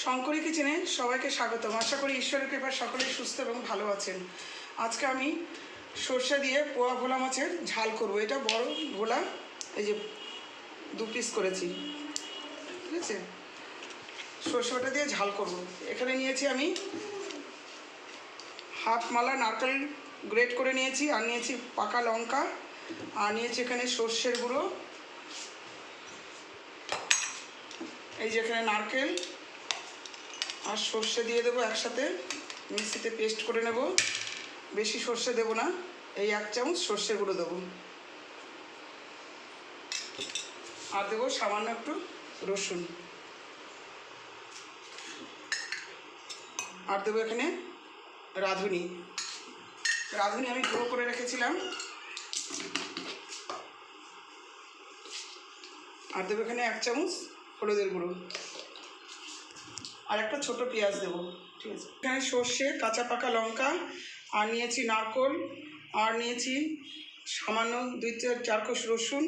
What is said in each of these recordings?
শঙ্করী কিচেনে সবাইকে স্বাগতম। আশা করি ঈশ্বরের কৃপায় সকলেই সুস্থ এবং ভালো আছেন। আজকে আমি সর্ষে দিয়ে পোয়া ভোলা মাছের ঝাল করব। এটা বড় ভোলা, এই যে 2 পিস করেছি, ঠিক আছে। সর্ষে বাটা দিয়ে ঝাল করব। এখানে নিয়েছি আমি হাফ মালা নারকেল গ্রেট করে নিয়েছি, আর নিয়েছি পাকা লঙ্কা, আর নিয়েছি এখানে সর্ষের গুঁড়ো, এই যে এখানে নারকেল আর সর্ষে দিয়ে দেবো একসাথে, মিক্সিতে পেস্ট করে নেব। বেশি সর্ষে দেবো না, এই 1 চামচ সর্ষের গুঁড়ো দেবো, আর দেবো সামান্য একটু রসুন, আর দেবো এখানে রাঁধুনি। রাঁধুনি আমি গুঁড়ো করে রেখেছিলাম, আর দেবো এখানে 1 চামচ হলুদের গুঁড়ো, আর একটা ছোট পেঁয়াজ দেবো, ঠিক আছে। এখানে সর্ষে, কাঁচা পাকা লঙ্কা, আর নিয়েছি নারকেল, আর নিয়েছি সামান্য 2-4 কোষ রসুন,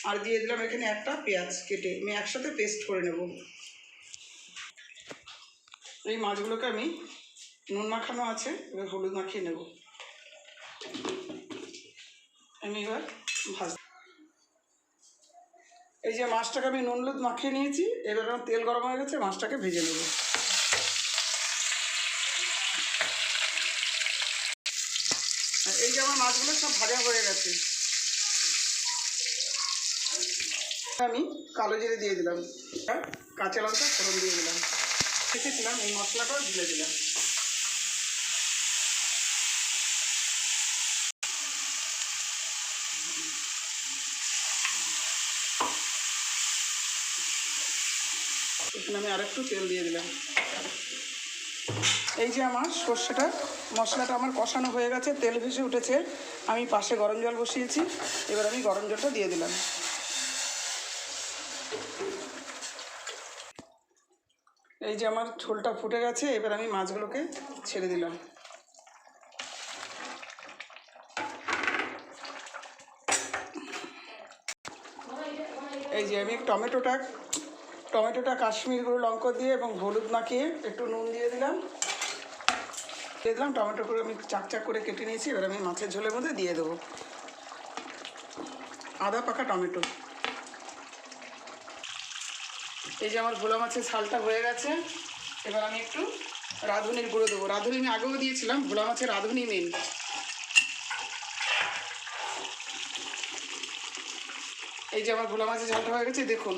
আর দিয়ে দিলাম এখানে একটা পেঁয়াজ কেটে। আমি একসাথে পেস্ট করে নেব। এই মাছগুলোকে আমি নুন মাখানো আছে, এবার হলুদ মাখিয়ে নেব। আমি এবার ভাজ, এই যে মাছটাকে আমি নুন হলুদ মাখিয়ে নিয়েছি। এবার আমার তেল গরম হয়ে গেছে, মাছটাকে ভেজে নেব। এই যে আমার মাছগুলো সব ভাজা হয়ে গেছে, আমি কালো জিরে দিয়ে দিলাম, কাঁচা লঙ্কা ফোড়ন দিয়ে দিলাম, রেখেছিলাম এই মশলাটাও ঢেলে দিলাম। এখানে আমি আরেকটু তেল দিয়ে দিলাম। এই যে আমার সর্ষেটা, মশলাটা আমার কষানো হয়ে গেছে, তেল ভেসে উঠেছে। আমি পাশে গরম জল বসিয়েছি, এবার আমি গরম জলটা দিয়ে দিলাম। এই যে আমার ঝোলটা ফুটে গেছে, এবার আমি মাছগুলোকে ছেড়ে দিলাম। এই যে আমি টমেটোটা কাশ্মীর গুঁড়ো লঙ্কা দিয়ে এবং হলুদ মাখিয়ে একটু নুন দিয়ে দিলাম। টমেটো করে আমি চাক করে কেটে নিয়েছি। এবার আমি মাছের ঝোলের মধ্যে দিয়ে দেবো আদা পাকা টমেটো। এই যে আমার ভোলা মাছের ঝালটা হয়ে গেছে, এবার আমি একটু রাঁধুনির গুঁড়ো দেবো। রাঁধুনি আমি আগেও দিয়েছিলাম, ভোলা মাছের রাঁধুনি মেন। এই যে আমার ভোলা মাছের ঝালটা হয়ে গেছে, দেখুন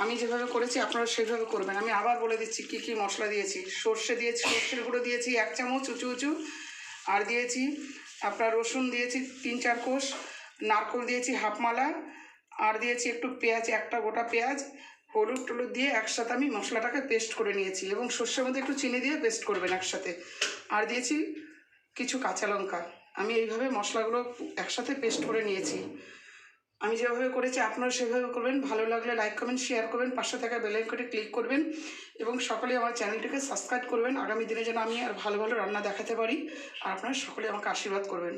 আমি যেভাবে করেছি আপনারা সেভাবে করবেন। আমি আবার বলে দিচ্ছি কী কী মশলা দিয়েছি। সর্ষে দিয়েছি, সর্ষের গুঁড়ো দিয়েছি 1 চামচ উঁচু উঁচু, আর দিয়েছি আপনার রসুন দিয়েছি 3-4 কোষ, নারকেল দিয়েছি হাফ মালা, আর দিয়েছি একটু পেঁয়াজ, একটা গোটা পেঁয়াজ, হলুদ টলুদ দিয়ে একসাথে আমি মশলাটাকে পেস্ট করে নিয়েছি, এবং সর্ষের মধ্যে একটু চিনি দিয়ে পেস্ট করবেন একসাথে। আর দিয়েছি কিছু কাঁচা লঙ্কা। আমি এইভাবে মশলাগুলো একসাথে পেস্ট করে নিয়েছি। আমি যেভাবে করেছি আপনারা সেভাবে করবেন। ভালো লাগলে লাইক কমেন্ট শেয়ার করবেন, পাশে থাকা বেল আইকনে ক্লিক করবেন, এবং সকলে আমার চ্যানেলটিকে সাবস্ক্রাইব করবেন। আগামী দিনে যেন আমি আর ভালো ভালো রান্না দেখাতে পারি, আর আপনারা সকলে আমাকে আশীর্বাদ করবেন।